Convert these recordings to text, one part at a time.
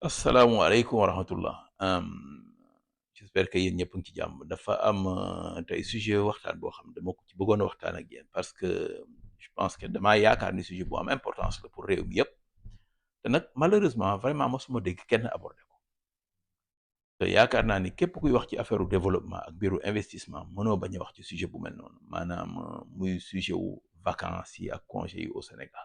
asalaamaaleykum wa rahmatullah. J'espère que yéen ñëpp a ngi ci jàmm. Dafa am tey sujet waxtaan boo xam ne dama ko ci bëggoon a waxtaan ak yéen parce que je pense que damaa yaakaar ni sujet bu am importance la pour réew mi yëpp te nag malheureusement vraiment mosuma dégg kenn aborder ko te yaakaar naa ni képp kuy wax ci affaire développement ak mbiru investissement mënoo bañ a wax ci sujet bu mel noonu maanaam muy sujet wu vacances yi ak congés yi au Sénégal.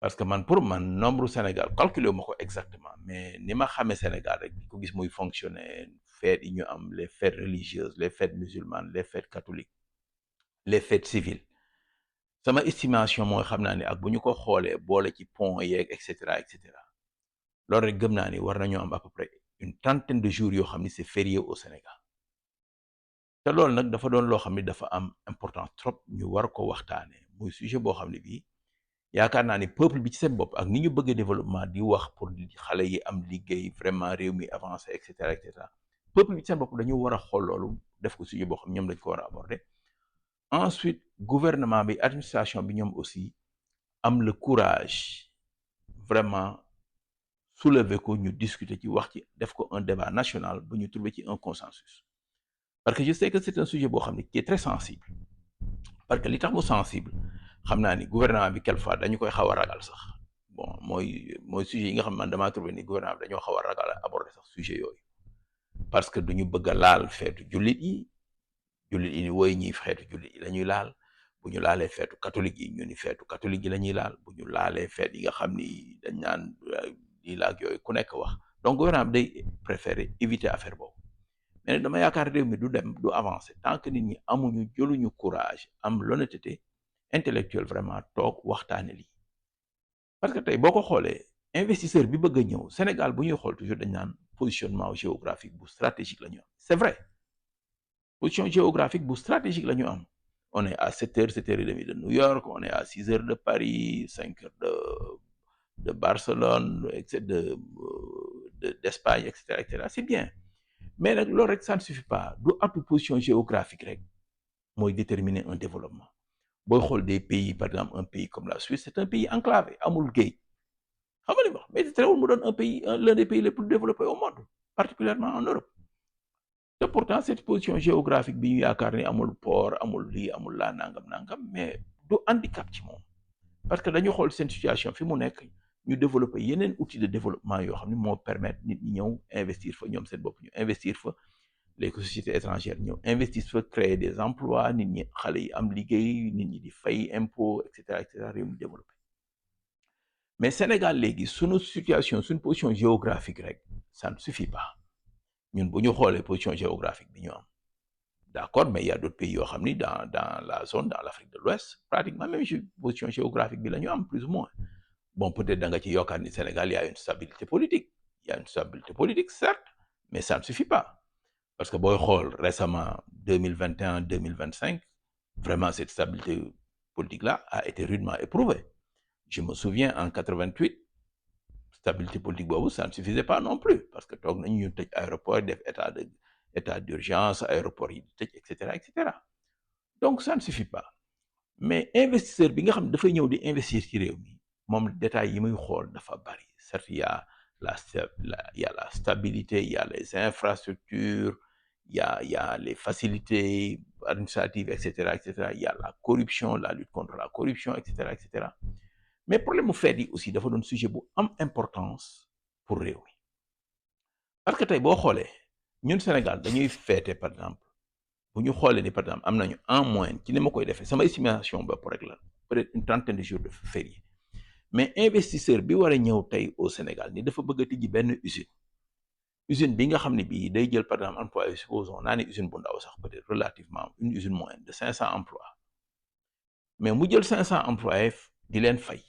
Parce que man pour man nombre Sénégal calculé wu ma ko exactement mais ni ma xamee Sénégal rek di ko gis muy fonctionner fêtes yi ñu am les fêtes religieuses les fêtes musulmanes les fêtes catholiques les fêtes civiles sama estimation mooy xam naa ni ak bu ñu ko xoolee boole ci pont yeeg et cetera loolu rek gëm naa ni war nañoo am à peu près une trentaine de jours yoo xam ni c'est férié au Sénégal te loolu nag dafa doon loo xam ni dafa am importance trop ñu war ko waxtaanee muy sujet boo xam ne bii. yaakaar naa ni peuple bi ci seen bopp ak ni ñu bëggee développement di wax pour xale yi am liggéey vraiment réew mi avancé et cetera peuple bi ci seen bopp dañu war a xool loolu def ko sujet boo xam ñoom dañ ko war a aborder ensuite gouvernement bi administration bi ñoom aussi am le courage vraiment soulever ko ñu discuter ci wax ci def ko un débat national ba ñu trouver ci un consensus parce que je sais que c'est un sujet boo xam ne qui est très sensible parce que li tax mu sensible xam naa ni gouvernement bi quelquefois dañu koy xaw a ragal sax bon mooy sujet yi nga xam man damaa trouvé ni gouvernement bi dañoo xaw a ragal aborder sax sujet yooyu parce que duñu bëgg a laal feetu jullit yi ni woy ñi feetu jullit yi la ñuy laal bu ñu laalee feetu catholique yi ñu ni feetu catholique yi la ñuy laal bu ñu laalee feet yi nga xam ni dañ naan lii la ak yooyu ku nekk wax donc gouvernement bi day préférer éviter affaire boobu mais nag dama yaakaar réew mi du dem du avancer tant que nit ñi amuñu jëluñu courage am l'honnêteté intellectuel vraiment toog waxtaane lii parce que tey boo ko xoolee investisseur bi bëgg a ñëw Sénégal bu ñuy xool toujours dañ naan positionnement géographique bu stratégique la ñu am c'est vrai position géographique bu stratégique la ñu am on est à 7 heures et demie de New York on est à 6 heures de Paris 5 heures de Barcelone d'Espagne et cetera c'est bien mais nag loolu rek ça ne suffit pas du atu position géographique rek mooy déterminer un développement booy xool des pays par exemple un pays comme la Suisse c'est un pays enclavé amul géej xam nga li ma wax mais terewul mu doon un pays l'un des pays les plus développés au monde particulièrement en Europe te pourtant cette position géographique bi ñu yaakaar ni amul port amul lii amul laa nangam mais du handicap ci moom parce que dañu xool seen situation fi mu nekk ñu développer yeneen outils de développement yoo xam ne moo permettre nit ñi ñëw investir fa ñoom seen bopp ñu investir fa les sociétés étrangères ñëw investir fa créer des emplois nit ñi xale yi am liggéey nit ñi di fay impôt et cetera réew mi développé mais Sénégal léegi suñu situation suñu position géographique rek ça ne suffit pas ñun bu ñu xoolee position géographique bi ñu am d'accord mais il y a d'autres pays yoo xam ni dans la zone dans l'Afrique de l'Ouest pratiquement même position géographique bi la ñu am plus ou moins bon peut-être da nga ci yokkaat ni Sénégal il y a une stabilité politique certes mais ça ne suffit pas parce que booy xool récemment 2021 2025 vraiment cette stabilité politique là a été rudement éprouvée je me souviens en 88 stabilité politique boobu ça ne suffisait pas non plus parce que toog nañu ñu tëj aéroport def état d'urgence aéroport yi di tëj et cetera donc ça ne suffit pas mais investisseur bi nga xam ne dafay ñëw di investir ci réew mi moom détails yi muy xool dafa bari certes il y a la stabilité il y a les infrastructures il y a les facilités administratives et cetera il y a la corruption la lutte contre la corruption et cetera mais problème mu feet yi aussi dafa doon sujet bu am importance pour réew mi parce que tey boo xoolee ñun Sénégal dañuy feete par exemple bu ñu xoolee ni par exemple am nañu en moyenne ci ni ma koy defee sama estimation bopp rek la peut-être une trentaine de jours de férié mais investisseur bi war a ñëw tey au Sénégal ni dafa bëgg a tijji benn usine bi nga xam ne bii day jël par exemple employé supposons naa ne usine bu ndaw sax peut-être relativement une usine moyenne de 500 emplois mais mu jël 500 employés di leen fay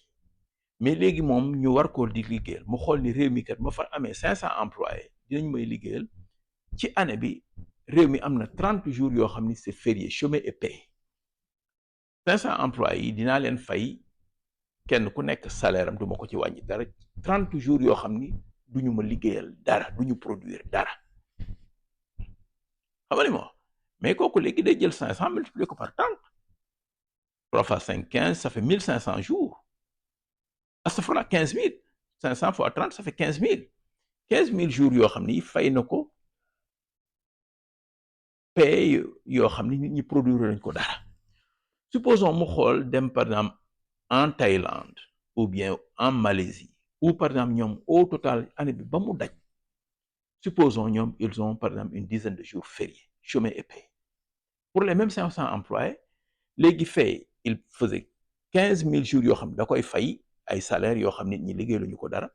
mais léegi moom ñu war koo di liggéeyal mu xool ni réew mi kat ma fa amee 500 employés dinañ may liggéeyal ci année bi réew mi am na 30 jours yoo xam ni c'est férié chômé et payé 500 employés yi dinaa leen fay kenn ku nekk salaire am du ma ko ci wàññi dara 30 jours yoo xam ni duñu ma liggéeyal dara duñu produire dara xam nga ni ma mais kooku léegi day jël 500 multiplier ko par 30 3 fois 5 15 ça fait 1500 jours astafurlah 15000 500 fois 30 ça fait 15 000 jours yoo xam ni fay na ko paye yoo xam ni nit ñi produire nañ ko dara supposons mu xool dem par exemple en Thaïlande ou bien en Malaisie ou par exemple ñoom au total année bi ba mu daj supposons ñoom ils ont par exemple une dizaine de jours fériés chômés et payés pour les mêmes 500 employés léegi fay il faisait 15 000 jours yoo xam ne da koy fay ay salaires yoo xam nit ñi liggéeyaluñu ko dara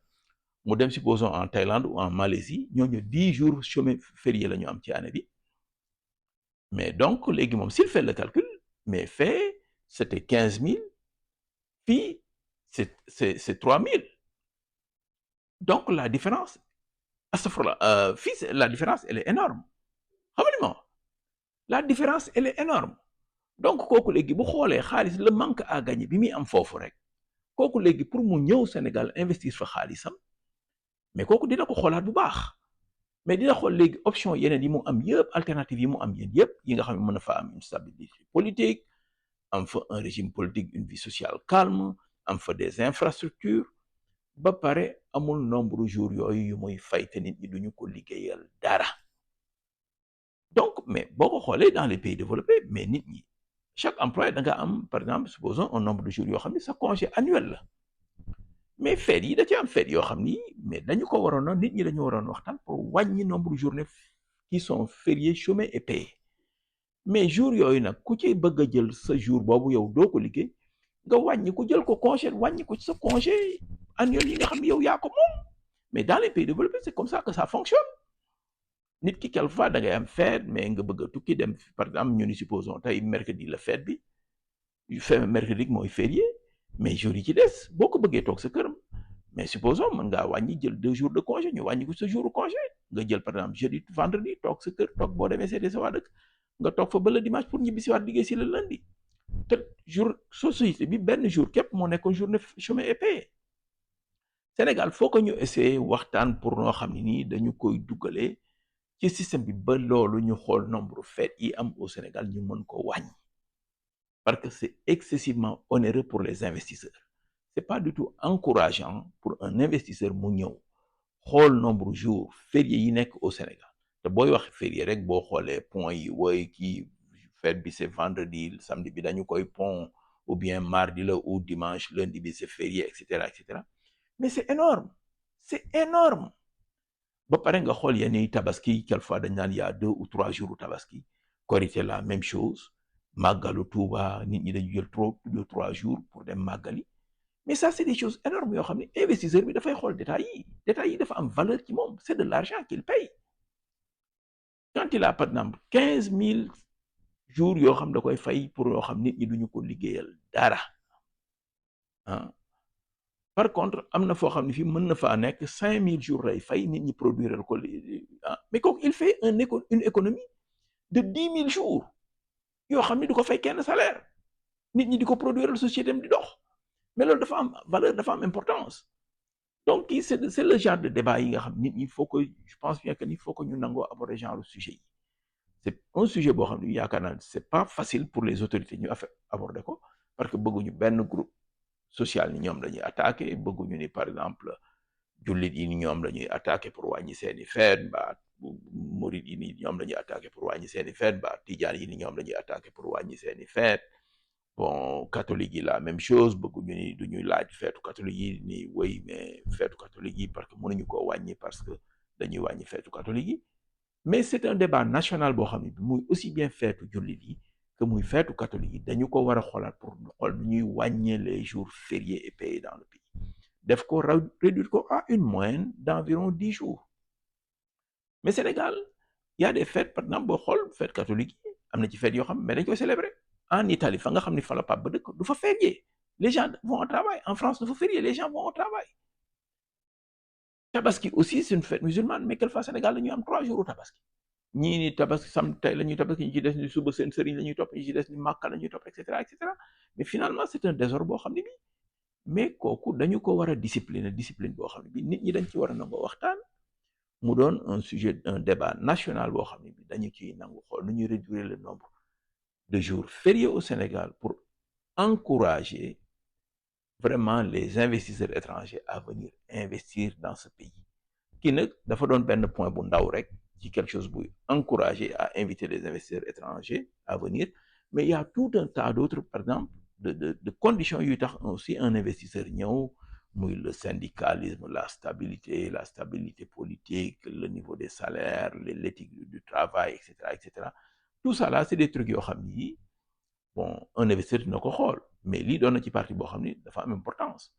mu dem supposons en Thaïlande ou en Malaisie ñooñu 10 jours chômés fériés la ñu am ci année bi mais donc léegi moom s'il fait le calcul mais fait c'était 15 000 puis c'est 3 000 donc la différence fii la différence elle est énorme xam nga la différence elle est énorme donc kooku léegi bu xoolee xaalis le manque à gagner bi muy am foofu rek kooku léegi pour mu ñëw Sénégal investir fa xaalisam mais kooku dina ko xoolaat bu baax mais dina xool léegi option yeneen yi mu am yëpp alternative yi mu am yéen yëpp yi nga xam ne mën na fa am une stabilité politique am fa un régime politique une vie sociale calme am fa des infrastructures ba pare amul nombre jour yooyu yu muy fay te nit ñi duñu ko liggéeyal dara donc mais boo ko xoolee dans les pays développés mais nit ñi chaque employé da nga am par exemple supposons un nombre de jours yoo xam ni sa congé annuel la mais fête yi da ci am fête yoo xam ni mais dañu ko waroon nit ñi dañu waroon waxtaan pour wàññi nombre de journées qui sont fériés chômés et payés mais jour yooyu nag ku ci bëgg a jël sa jour boobu yow doo ko liggéey nga wàññi ko jël ko congé wàññi ko ci sa congé annuel yi nga xam ni yow yaa ko moom mais dans les pays développés c'est comme ça que ça fonctionne nit ki quelquefois da ngay am fête mais nga bëgg a tukki dem par exemple ñu ni supposons tey mercredi la fête bi mercredi mooy férié mais jour yi ci des boo ko bëggee toog sa këram mais supposons mën ngaa wàññi jël 2 jours de congé ñu wàññi ko sa jour de congé nga jël par exemple jeudi vendredi toog sa kër toog boo demee seeti sa waa dëkk nga toog fa ba le dimanche pour ñibbi si waat liggéey si le lundi te jour société bi benn jour képp moo nekkoon journée chômée et payé Sénégal faut que ñu essayer waxtaan pour noo xam ne nii dañu koy dugalee ci système bi ba loolu ñu xool nombre fête yi am au Sénégal ñu mën ko wàññi parce que c'est excessivement onéreux pour les investisseurs c'est pas du tout encourageant pour un investisseur mu ñëw xool nombre jours fériés yi nekk au Sénégal te booy wax férié rek boo xoolee pont yi wooy kii fête bi c'est vendredi samedi bi dañu koy pont ou bien mardi la ou dimanche lundi bi c'est férié et cetera mais c'est énorme ba pare nga xool yenn tabaski quelquefois dañ naan y a 2 ou 3 jours tabaski Korité la même chose màggalu Tuuba nit ñi dañu jël 3 jours pour dem màggali mais ça c'est des choses énormes yoo xam ne investisseur bi dafay xool détails yi dafa am valeur ci moom c'est de l'argent qu'il paye quand il a par exemple 15 000 jours yoo xam da koy fay pour yoo xam nit ñi duñu ko liggéeyal dara ah par contre am na foo xam ne fii mën na faa nekk 5 000 jours lay fay nit ñi produire ko mais kooku il fait une économie de 10 000 jours yoo xam ne du ko fay kenn salaire nit ñi di ko produire société am di dox mais loolu dafa am valeur dafa am importance donc c'est le genre de débat yi nga xam nit ñi faut que je pense bien que il faut que ñu nangoo aborder genre sujet yi c'est un sujet boo xam ne yaakaar naa c'est pas facile pour les autorités ñu aborder ko parce que bëgguñu benn groupe social ni ñoom lañuy attaqué bëgguñu ni par exemple jullit yi ni ñoom lañuy attaqué pour wàññi seeni feet ba murid yi ni ñoom lañuy attaqué pour wàññi seeni feet ba tijaan yi ni ñoom lañuy attaqué pour wàññi seeni feet bon catholique yi la même chose bëgguñu ni duñuy laaj feetu catholique yi ni wéy mais feetu catholique yi parce que mënuñu koo wàññi parce que dañuy wàññi feetu catholique yi mais c'est un débat national boo xam ne bi muy aussi bien feetu jullit yi que muy feetu catholique yi dañu ko war a xoolaat pour xool nu ñuy wàññee les jours fériés et payés dans le pays def ko réduire ko à une moyenne d'environ 10 jours mais Sénégal y a des fêtes par exemple boo xool fête catholique yi am na ci fête yoo xam mais dañ koy célébrer en Italie fa nga xam ni fa la Pape ba dëkk du fa férié les gens vont au travail en France du fa férié les gens vont au travail tabaski aussi c'est une fête musulmane mais quelquefois Sénégal dañuy am 3 jours au tabaski ñii ni tabaski tey la ñuy tabaski ñi ci des ni suba seen sëriñ la ñuy topp ñi ci des ni Makka la ñuy topp et cetera mais finalement c'est un désordre boo xam ne bi mais kooku dañu ko war a discipline boo xam ne bi nit ñi dañ ci war a nangoo waxtaan mu doon un sujet un débat national boo xam ne bi dañu ciy nangu xool nu ñuy réduire le nombre de jours fériés au Sénégal pour encourager vraiment les investisseurs étrangers à venir investir dans ce pays kii nag dafa doon benn point bu ndaw rek ci quelque chose buy encourager à inviter les investisseurs étrangers à venir mais il y a tout un tas d'autres par exemple de conditions yuy tax aussi un investisseur ñëw muy le syndicalisme la stabilité politique le niveau des salaires l'éthique du travail et cetera tout ça là c'est des trucs yoo xam ni bon un investisseur dina ko xool mais lii doon na ci partie boo xam ni dafa am importance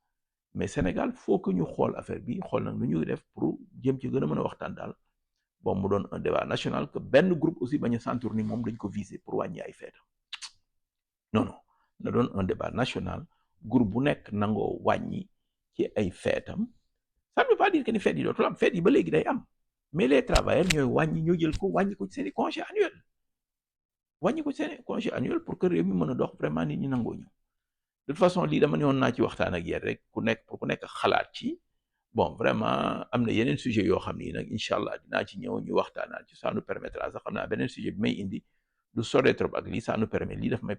mais Sénégal faut que ñu xool affaire bi xool nag nu ñuy def pour jëm ci gën a mën a waxtaan daal bon mu doon un débat national que benn groupe aussi bañ a sentir ni moom dañ ko viser pour wàññi ay feetam non non na doon un débat national groupe bu nekk nangoo wàññi ci ay feetam ça ne veut pas dire que ni feet yi dootul am feet yi ba léegi day am mais les travailleurs ñooy wàññi ñoo jël ko wàññi ko ci seen i congé annuel wàññi ko ci seen i congé annuel pour que réew mi mën a dox vraiment nit ñi nangoo ñëw de toute façon lii dama ne woon naa ci waxtaan ak yéen rek ku nekk xalaat ci bon vraiment am na yeneen sujet yoo xam ni nag incha allah dinaa ci ñëw ñu waxtaanaat ci ça nous permettra sax xam naa beneen sujet bi may indi du sore trop ak lii ça nous permet lii daf may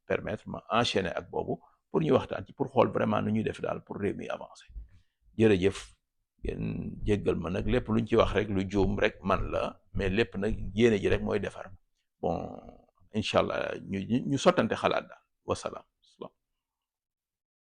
permettre ma enchaîner ak boobu pour ñu waxtaan ci pour xool vraiment nu ñuy def daal pour réew mi avancer jërëjëf ngeen jéggal ma nag lépp luñ ci wax rek lu juum rek man la mais lépp nag yéene ji rek mooy defar bon incha allah ñu sottante xalaat daal wasalaam